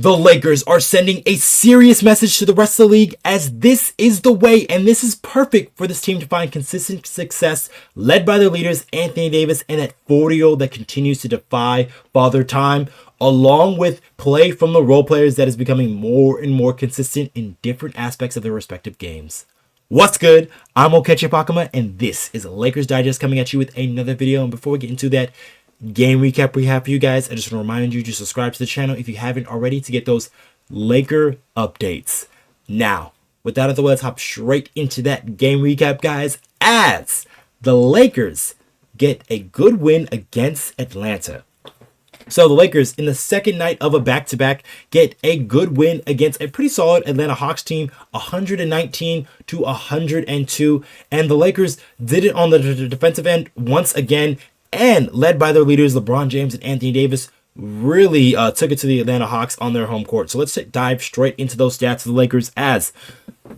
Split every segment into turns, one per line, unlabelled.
The Lakers are sending a serious message to the rest of the league as this is the way, and this is perfect for this team to find consistent success led by their leaders, Anthony Davis, and that 40-year-old that continues to defy father time, along with play from the role players that is becoming more and more consistent in different aspects of their respective games. What's good? I'm Okechi Apakama, and this is Lakers Digest coming at you with another video. And before we get into that game recap we have for you guys, I just want to remind you to subscribe to the channel if you haven't already to get those Laker updates. Now, with that out of the way, let's hop straight into that game recap, guys, as the Lakers get a good win against Atlanta. So the Lakers, in the second night of a back-to-back, get a good win against a pretty solid Atlanta Hawks team, 119-102. And the Lakers did it on the defensive end once again, and led by their leaders, LeBron James and Anthony Davis, really took it to the Atlanta Hawks on their home court. So let's dive straight into those stats of the Lakers, as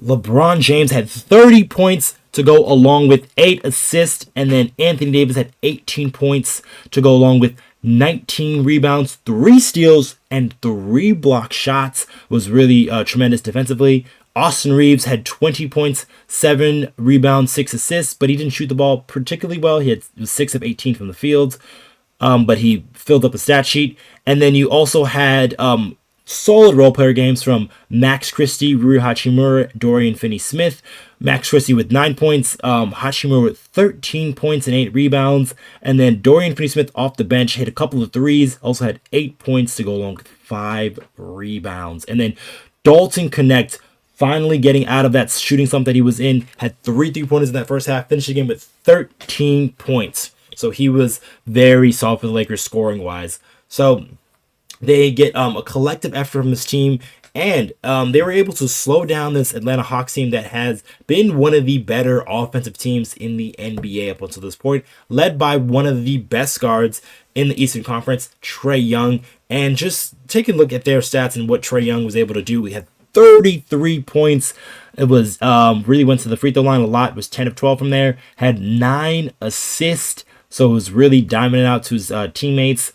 LeBron James had 30 points to go along with 8 assists, and then Anthony Davis had 18 points to go along with 19 rebounds, 3 steals, and 3 block shots. Was really tremendous defensively. Austin Reaves had 20 points, 7 rebounds, 6 assists, but he didn't shoot the ball particularly well. He had 6 of 18 from the field, but he filled up a stat sheet. And then you also had solid role player games from Max Christie, Rui Hachimura, Dorian Finney-Smith. Max Christie with 9 points, Hachimura with 13 points and 8 rebounds, and then Dorian Finney-Smith off the bench hit a couple of threes, also had 8 points to go along with 5 rebounds. And then Dalton Knecht, finally getting out of that shooting slump that he was in, had 3 3-pointers in that first half, finished the game with 13 points. So he was very solid for the Lakers scoring-wise. So they get a collective effort from this team, and they were able to slow down this Atlanta Hawks team that has been one of the better offensive teams in the NBA up until this point, led by one of the best guards in the Eastern Conference, Trae Young. And just take a look at their stats and what Trae Young was able to do. We had 33 points. It was really went to the free throw line a lot. It was 10 of 12 from there. Had 9 assists, so it was really diming it out to his teammates.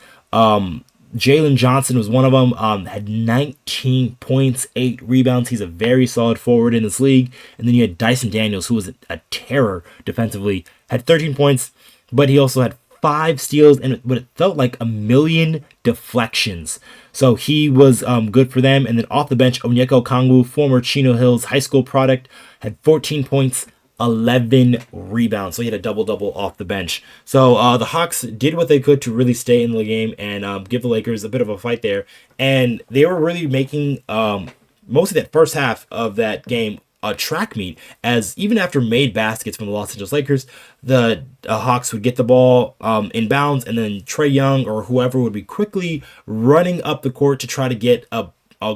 Jalen Johnson was one of them. Had 19 points, 8 rebounds. He's a very solid forward in this league. And then you had Dyson Daniels, who was a terror defensively. Had 13 points, but he also had 5 steals and what it felt like a million deflections. So he was good for them. And then off the bench, Onyeka Okongwu, former Chino Hills high school product, had 14 points, 11 rebounds. So he had a double-double off the bench. So the Hawks did what they could to really stay in the game and give the Lakers a bit of a fight there. And they were really making most of that first half of that game a track meet, as even after made baskets from the Los Angeles Lakers, the Hawks would get the ball in bounds, and then Trae Young or whoever would be quickly running up the court to try to get a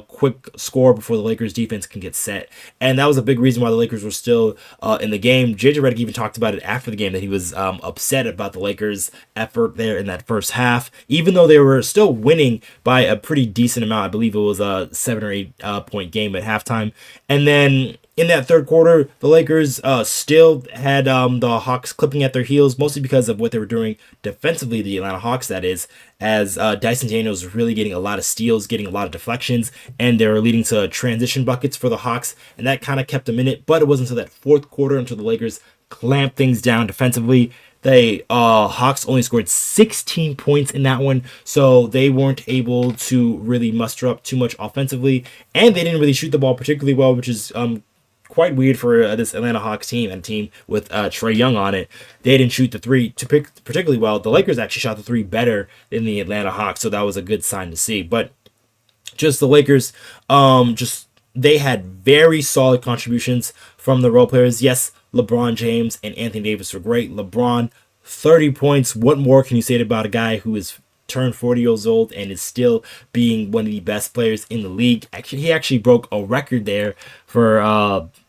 quick score before the Lakers defense can get set. And that was a big reason why the Lakers were still in the game. Redick even talked about it after the game, that he was upset about the Lakers' effort there in that first half, even though they were still winning by a pretty decent amount. I believe it was a 7 or 8 point game at halftime. And then in that third quarter, the Lakers still had the Hawks clipping at their heels, mostly because of what they were doing defensively, the Atlanta Hawks, that is, as Dyson Daniels was really getting a lot of steals, getting a lot of deflections, and they were leading to transition buckets for the Hawks, and that kind of kept them in it. But it wasn't until that fourth quarter until the Lakers clamped things down defensively. They Hawks only scored 16 points in that one, so they weren't able to really muster up too much offensively, and they didn't really shoot the ball particularly well, which is quite weird for this Atlanta Hawks team, and a team with Trae Young on it. They didn't shoot the 3 particularly well. The Lakers actually shot the 3 better than the Atlanta Hawks, so that was a good sign to see. But just the Lakers, they had very solid contributions from the role players. Yes, LeBron James and Anthony Davis were great. LeBron, 30 points. What more can you say about a guy who is turned 40 years old and is still being one of the best players in the league? He actually broke a record there for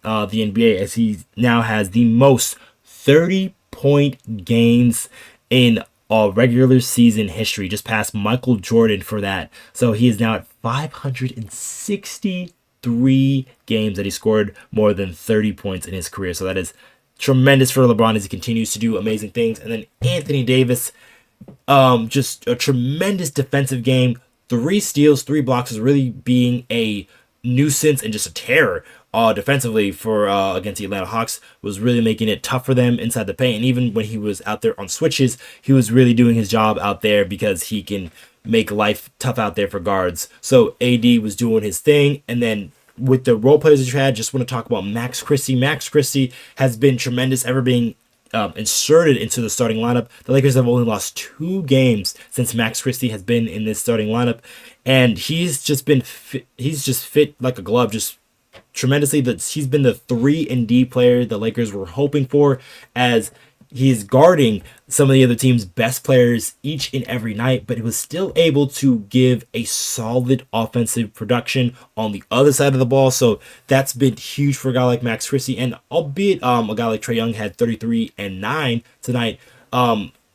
the NBA, as he now has the most 30-point games in regular season history, just past Michael Jordan for that. So he is now at 563 games that he scored more than 30 points in his career. So that is tremendous for LeBron as he continues to do amazing things. And then Anthony Davis, just a tremendous defensive game, 3 steals, 3 blocks, is really being a nuisance and just a terror defensively for against the Atlanta Hawks. Was really making it tough for them inside the paint. And even when he was out there on switches, he was really doing his job out there because he can make life tough out there for guards. So AD was doing his thing. And then with the role players that you had, just want to talk about Max Christie. Max Christie has been tremendous, ever being inserted into the starting lineup. The Lakers have only lost 2 games since Max Christie has been in this starting lineup, and he's just fit like a glove, just tremendously. He's been the 3-and-D player the Lakers were hoping for, as he's guarding some of the other team's best players each and every night, but he was still able to give a solid offensive production on the other side of the ball. So that's been huge for a guy like Max Christie. And albeit a guy like Trae Young had 33 and 9 tonight,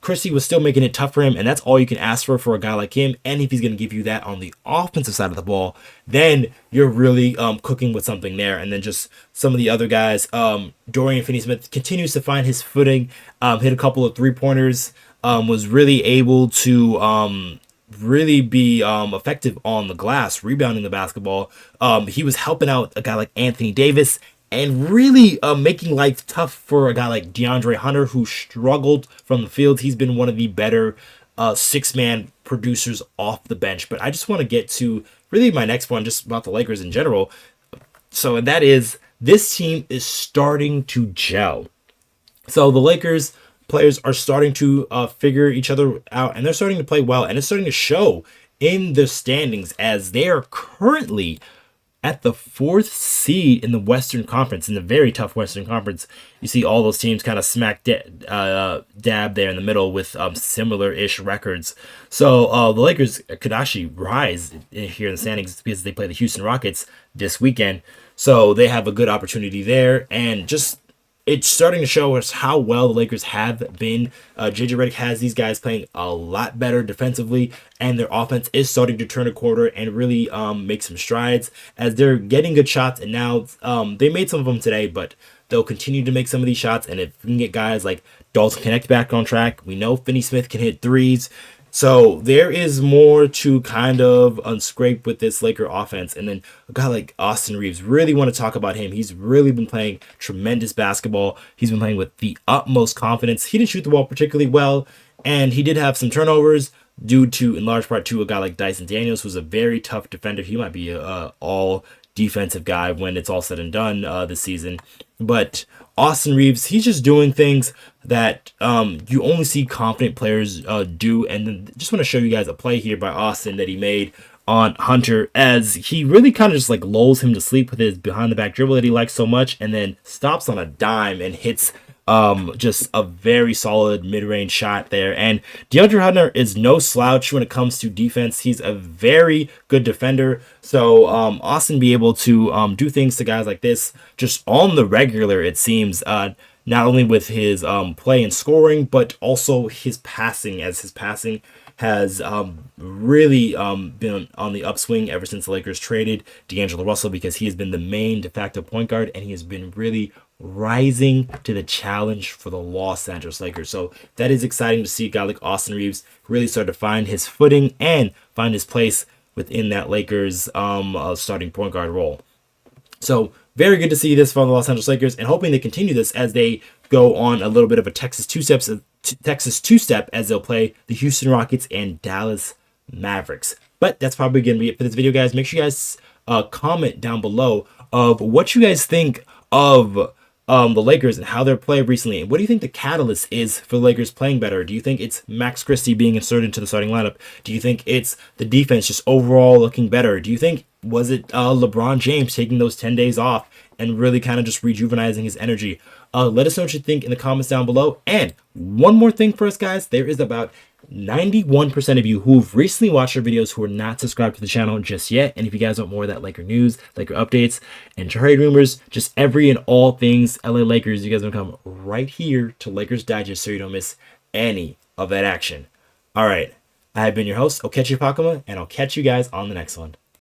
Christie was still making it tough for him, and that's all you can ask for a guy like him. And if he's going to give you that on the offensive side of the ball, then you're really cooking with something there. And then just some of the other guys, Dorian Finney-Smith continues to find his footing, hit a couple of 3-pointers, was really able to really be effective on the glass, rebounding the basketball. He was helping out a guy like Anthony Davis, and really making life tough for a guy like DeAndre Hunter, who struggled from the field. He's been one of the better 6-man producers off the bench. But I just want to get to really my next one, just about the Lakers in general. So that is, this team is starting to gel. So the Lakers players are starting to figure each other out, and they're starting to play well, and it's starting to show in the standings, as they are currently at the 4th seed in the Western Conference, in the very tough Western Conference. You see all those teams kind of smack dab there in the middle with similar-ish records. So the Lakers could actually rise here in the standings because they play the Houston Rockets this weekend. So they have a good opportunity there, and just it's starting to show us how well the Lakers have been. JJ Redick has these guys playing a lot better defensively, and their offense is starting to turn a quarter and really make some strides, as they're getting good shots. And now they made some of them today, but they'll continue to make some of these shots. And if we can get guys like Dalton Knecht back on track, we know Finney-Smith can hit threes. So there is more to kind of unscrape with this Laker offense. And then a guy like Austin Reaves, really want to talk about him. He's really been playing tremendous basketball. He's been playing with the utmost confidence. He didn't shoot the ball particularly well, and he did have some turnovers due to, in large part, to a guy like Dyson Daniels, who's a very tough defender. He might be a all defensive guy when it's all said and done this season. But Austin Reaves, he's just doing things that you only see confident players do. And then just want to show you guys a play here by Austin that he made on Hunter, as he really kind of just like lulls him to sleep with his behind the back dribble that he likes so much, and then stops on a dime and hits just a very solid mid-range shot there. And DeAndre Hunter is no slouch when it comes to defense. He's a very good defender. So Austin be able to do things to guys like this just on the regular, it seems, not only with his play and scoring, but also his passing, as his passing has really been on the upswing ever since the Lakers traded D'Angelo Russell, because he has been the main de facto point guard, and he has been really rising to the challenge for the Los Angeles Lakers. So that is exciting to see a guy like Austin Reaves really start to find his footing and find his place within that Lakers starting point guard role. So very good to see this from the Los Angeles Lakers, and hoping they continue this as they go on a little bit of a Texas two-step as they'll play the Houston Rockets and Dallas Mavericks. But that's probably going to be it for this video, guys. Make sure you guys comment down below of what you guys think of the Lakers and how they're playing recently. And what do you think the catalyst is for the Lakers playing better? Do you think it's Max Christie being inserted into the starting lineup? Do you think it's the defense just overall looking better? Do you think, was it LeBron James taking those 10 days off and really kind of just rejuvenizing his energy? Let us know what you think in the comments down below. And one more thing for us, guys. There is about 91% of you who've recently watched our videos who are not subscribed to the channel just yet. And if you guys want more of that Laker news, Laker updates, and trade rumors, just every and all things LA Lakers, you guys want to come right here to Lakers Digest so you don't miss any of that action. All right. I have been your host, Okechi Apakama, and I'll catch you guys on the next one.